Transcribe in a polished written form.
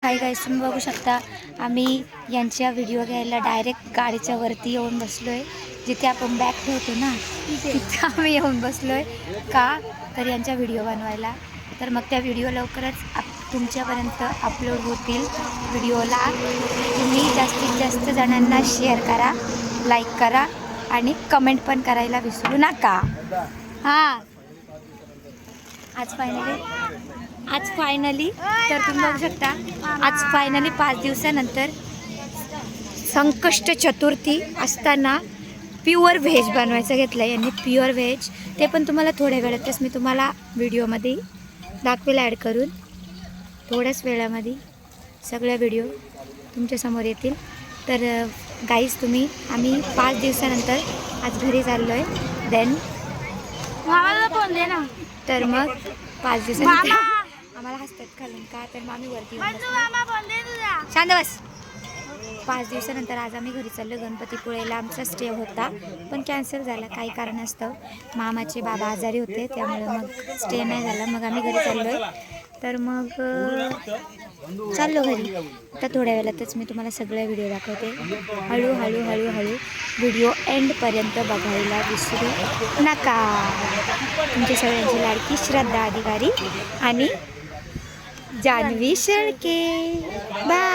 काही गाईस तुम्ही बघू शकता आम्ही यांच्या व्हिडिओ घ्यायला डायरेक्ट गाडीच्या वरती येऊन बसलो आहे. जिथे आपण बॅग ठेवतो ना तिथे आम्ही येऊन बसलो आहे का तर यांच्या व्हिडिओ बनवायला. तर मग त्या व्हिडिओ लवकरच तुमच्यापर्यंत अपलोड होतील. व्हिडिओला तुम्ही जास्तीत जास्त जणांना शेअर करा, लाईक करा आणि कमेंट पण करायला विसरू नका. हां आज फायनली तर तुम्ही बघू शकता आज फायनली 5 दिवसानंतर संकष्ट चतुर्थी असताना प्युअर व्हेज बनवायचं घेतलं आहे यांनी. प्युअर व्हेज ते पण तुम्हाला थोड्या वेळातच मी तुम्हाला व्हिडिओमध्ये दाखवेल ॲड करून. थोड्याच वेळामध्ये सगळ्या व्हिडिओ तुमच्यासमोर येतील. तर गाईज आम्ही 5 दिवसानंतर आज घरी चाललो आहे. देन मामाला फोन दे ना. तर मग 5 दिवसानंतर आम्हाला हसतात खालून का तर मग आम्ही वरती येऊन बसलो. मामा फोन दे तुझा. शांत बस. 5 दिवसानंतर आज आम्ही घरी चाललो. गणपतीपुळेला आमचा स्टे होता पण कॅन्सल झाला काही कारणास्तव. मामाचे बाबा आजारी होते त्यामुळे मग स्टे नाही झाला. मग आम्ही घरी चाललो आहे. तर मग चाललो घरी. तर थोड्या वेळातच मी तुम्हाला सगळे व्हिडिओ दाखवते. हळूहळू व्हिडिओ एंडपर्यंत बघायला विसरू नका. तुमची सगळ्यांची लाडकी श्रद्धा अधिकारी आणि जान्हवी शेळके. बाय.